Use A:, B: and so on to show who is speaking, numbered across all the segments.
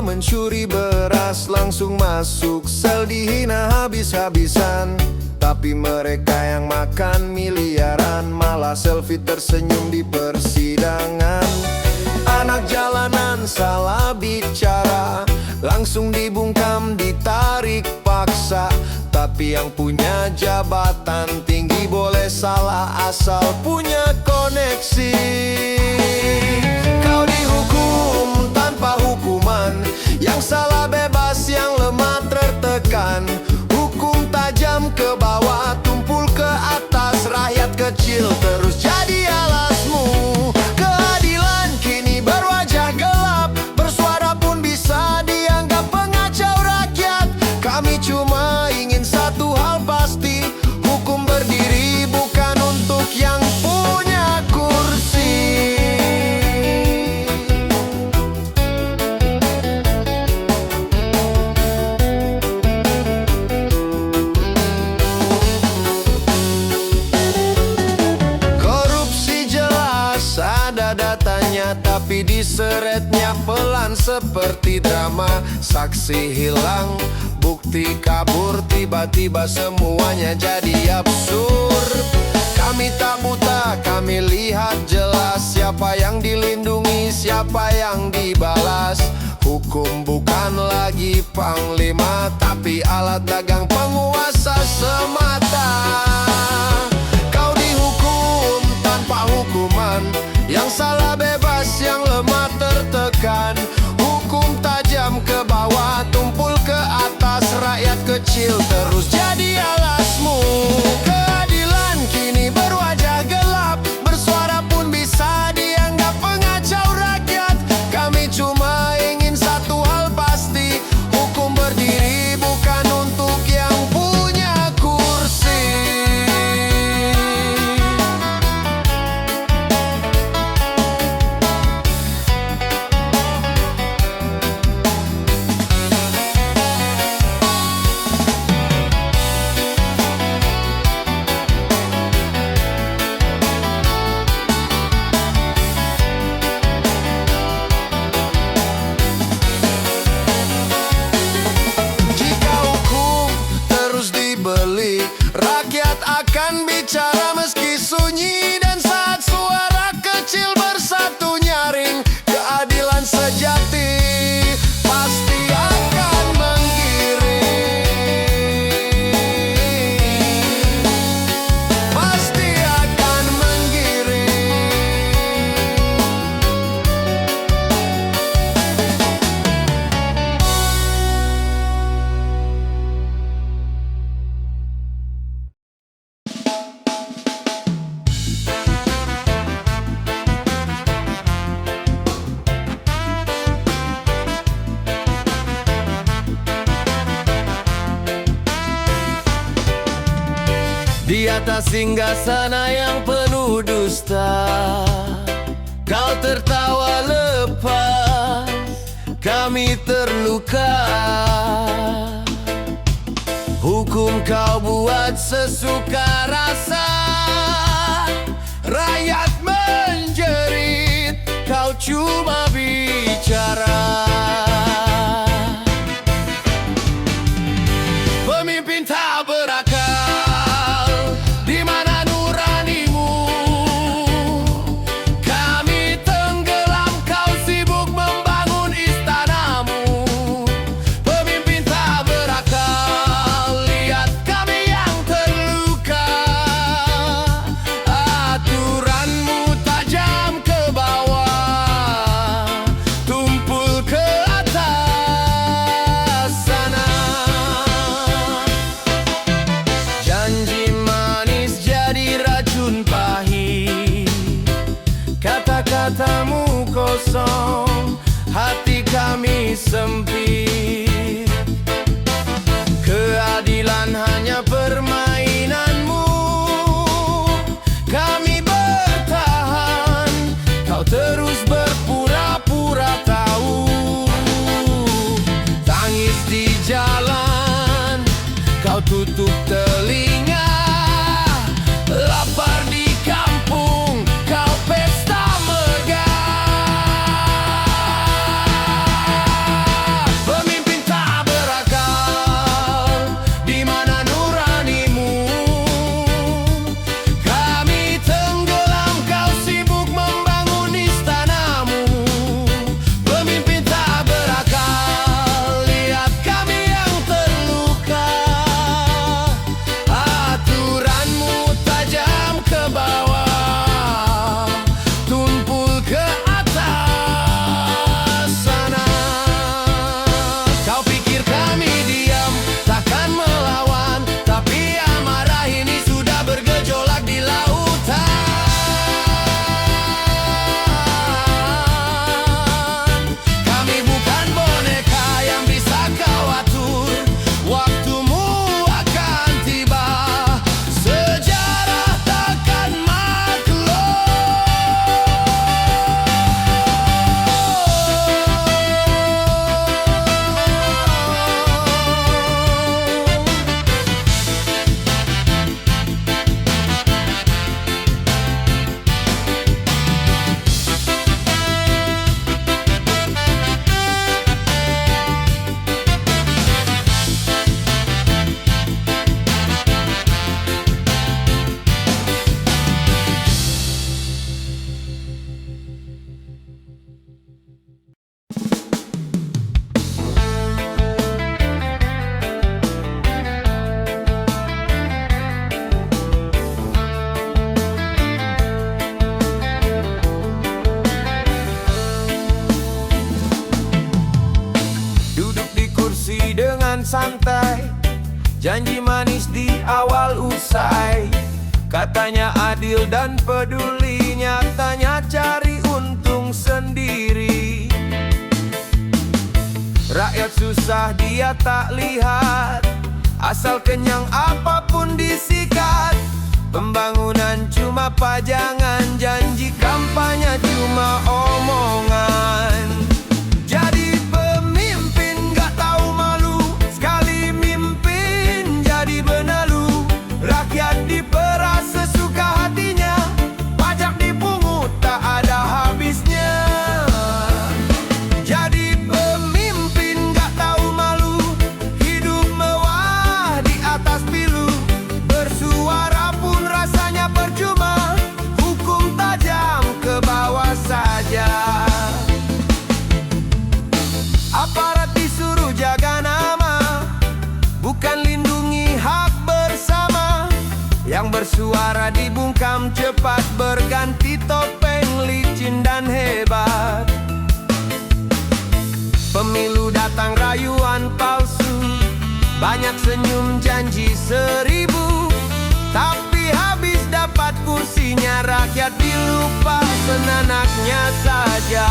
A: mencuri beras, langsung masuk sel dihina habis-habisan. Tapi mereka yang makan miliaran, malah selfie tersenyum di persidangan. Anak jalanan salah bicara, langsung dibungkam, ditarik paksa. Tapi yang punya jabatan tinggi boleh salah asal punya koneksi. Kau dihukum tanpa hukuman, yang salah bebas, yang lemah tertekan. Hukum tajam ke bawah, tumpul ke atas, rakyat kecil terus jadi alasmu. Keadilan kini berwajah gelap, bersuara pun bisa dianggap pengacau rakyat. Kami cuma ingin satu hal pasti, hukum berdiri bukan untuk yang punya kursi. Korupsi jelas ada datanya, tapi diseretnya pelan seperti drama. Saksi hilang, bukti kabur, tiba-tiba semuanya jadi absurd. Kami tak buta, kami lihat jelas siapa yang dilindungi, siapa yang dibalas. Hukum bukan lagi panglima, tapi alat dagang penguasa semata. Kau dihukum tanpa hukuman, yang salah bebas, yang lemah tertekan. Hukum tajam ke bawah, tumpul ke atas, rakyat kecil terus jadi alasmu. Keadilan kini berwajah gelap, bersuara pun bisa dianggap pengacau rakyat. Kami cuma ingin satu hal pasti, hukum berdiri bukan untuk yang punya kursi. Jika hukum terus dibeli, rakyat akan bicara meski sunyi. Dan saat suara kecil bersatu nyaring, keadilan sejati pasti akan menggiring. Pasti akan menggiring. Di atas singgasana yang penuh dusta, kau tertawa lepas, kami terluka. Hukum kau buat sesuka rasa, rakyat menjerit, kau cuma bicara. Pemimpin tak berakal, di mana nuranimu? Kami tenggelam, kau sibuk membangun istanamu. Pemimpin tak berakal, lihat kami yang terluka. Aturanmu tajam ke bawah, tumpul ke diskusi dengan santai. Janji manis di awal usai. Katanya adil dan peduli, nyatanya cari untung sendiri. Rakyat susah dia tak lihat, asal kenyang apapun disikat. Pembangunan cuma pajangan, janji kampanye cuma omongan. Jadi pemimpin gak tahu malu, sekali mimpin jadi benalu. Rakyat diperas sesuka hatinya, pajak dipungut tak ada habisnya. Jadi pemimpin gak tahu malu, hidup mewah di atas pilu. Bersuara pun rasanya percuma, hukum tajam ke bawah saja. Aparat disuruh jaga nama, bukan lindungi hak bersama. Yang bersuara dibungkam cepat, berganti topeng licin dan hebat. Pemilu datang rayuan palsu, banyak senyum janji 1000. Tapi habis dapat kursinya, rakyat dilupa senanaknya saja.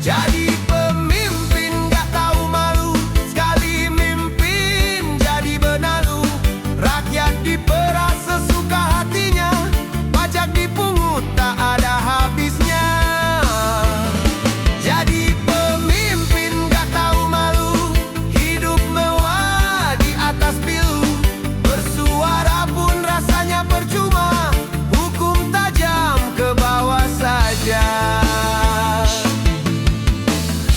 A: Jadi pemimpin gak tahu malu, sekali mimpin jadi benalu. Rakyat diperas sesuka hatinya, pajak dipungut tak ada habisnya. Jadi pemimpin gak tahu malu, hidup mewah di atas pilu. Bersuara pun rasanya percuma, hukum tajam ke bawah saja.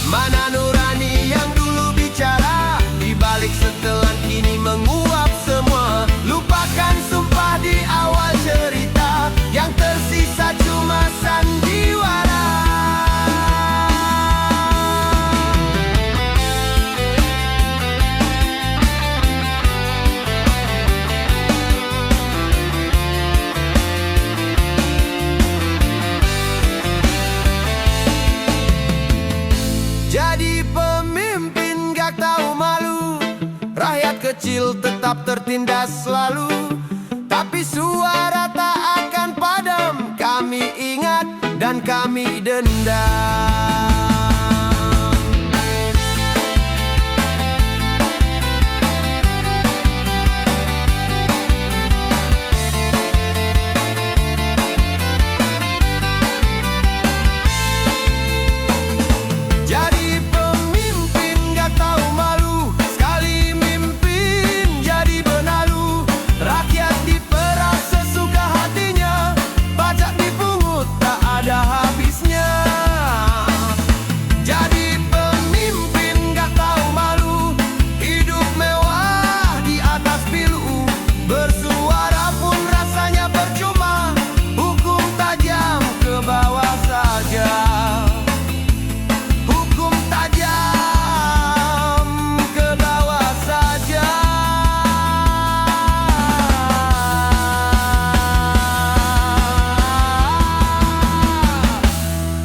A: Mana nurani yang dulu bicara, dibalik setelan kini menguap semua. Lupakan sumpah di awal cerita, yang tersisa cuma sandiwara. Jadi pemimpin gak tahu malu, rakyat kecil tetap tertindas selalu. Tapi suara tak akan padam, kami ingat dan kami dendam. Jadi pemimpin gak tahu malu, sekali mimpin jadi benalu. Rakyat diperas sesuka hatinya, pajak dipungut tak ada habisnya. Jadi pemimpin gak tahu malu, hidup mewah di atas pilu. Bersuara pun rasanya percuma, hukum tajam ke bawah saja. Hukum tajam ke bawah saja.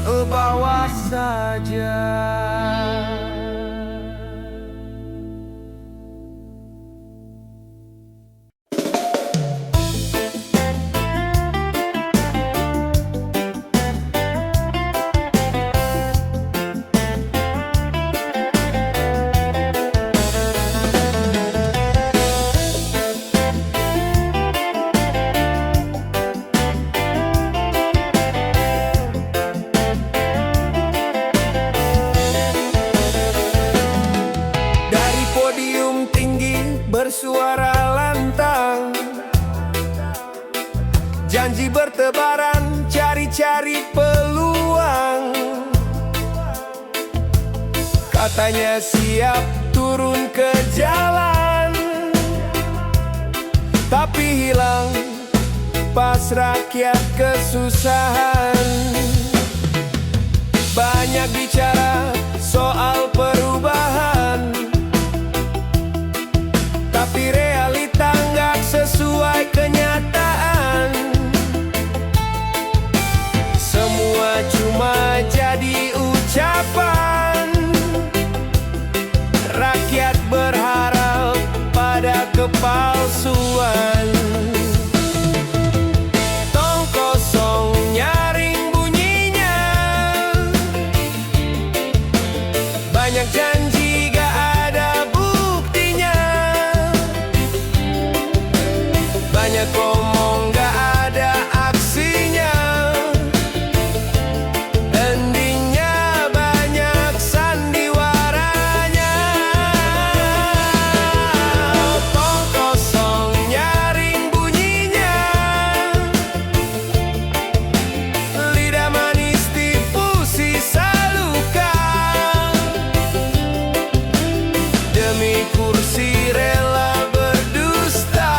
A: Ke bawah saja. Dari podium tinggi bersuara lantang, janji bertebaran, cari-cari peluang. Katanya siap turun ke jalan, tapi hilang pas rakyat kesusahan. Banyak bicara soal perubahan, tapi realita nggak sesuai kenyataan. Semua cuma jadi ucapan, rakyat palsuan. Tong kosong nyaring bunyinya, banyak janji gak ada buktinya, banyak omong gak ada aksinya, endingnya banyak sandiwaranya. Tong kosong nyaring bunyinya, lidah manis tipu sisa luka, demi kursi rela berdusta,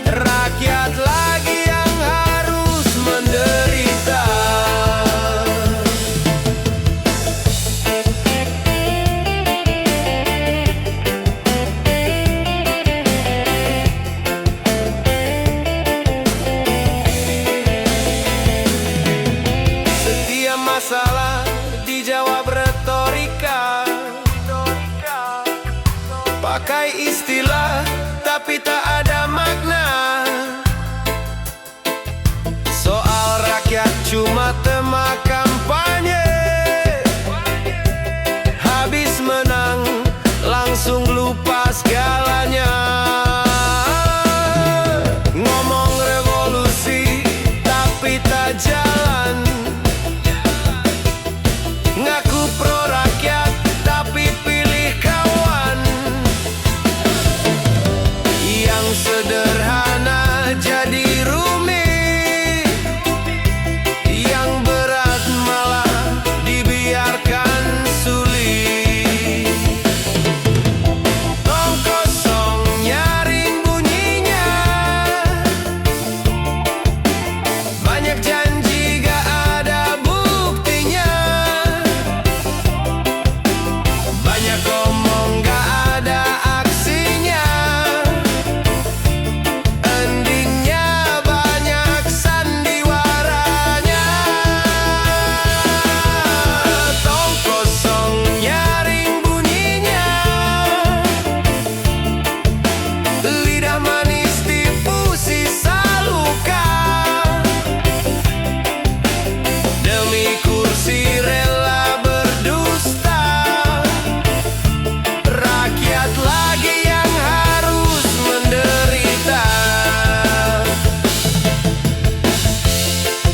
A: rakyat lagi yang harus menderita. Setiap masalah dijawab retorika, pakai istilah tapi tak ada makna. Soal rakyat cuma tema kampanye, habis menang langsung lupa segalanya. Ngomong revolusi tapi tak jalan, ngaku pro rakyat tapi pilih kawan. Yang sederhana jadi rumit, yang berat malah dibiarkan sulit. Tong kosong nyaring bunyinya, banyak janji gak ada buktinya, banyak omong gak ada aksinya, endingnya banyak sandiwaranya. Tong kosong nyaring bunyinya, lidah manis tipu sisa luka, demi kursi rela berdusta, rakyat lagi yang harus menderita.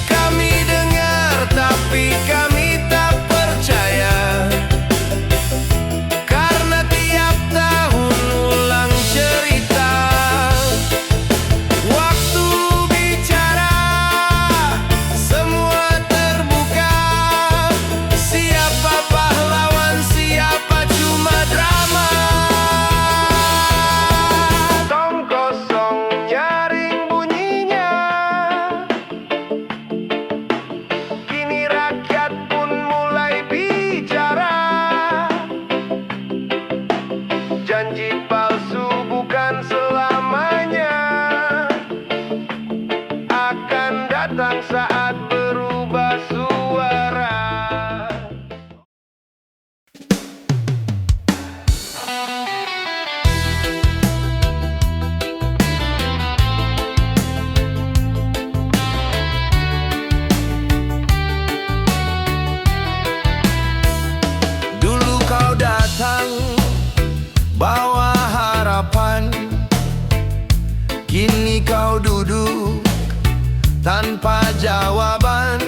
A: Kami dengar tapi kami tak percaya, karena tiap tahun ulang cerita. Waktu bicara semua terbuka, siapa pahlawan siapa cuma drama. Tong kosong nyaring bunyinya, kini rakyat pun mulai bicara. Janji palsu bukan selamanya, akan datang saat berubah suara. Dulu kau datang bawa harapan, kini kau duduk tanpa jawaban.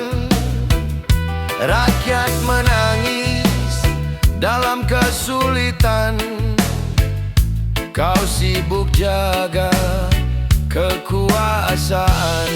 A: Rakyat menangis dalam kesulitan, kau sibuk jaga kekuasaan.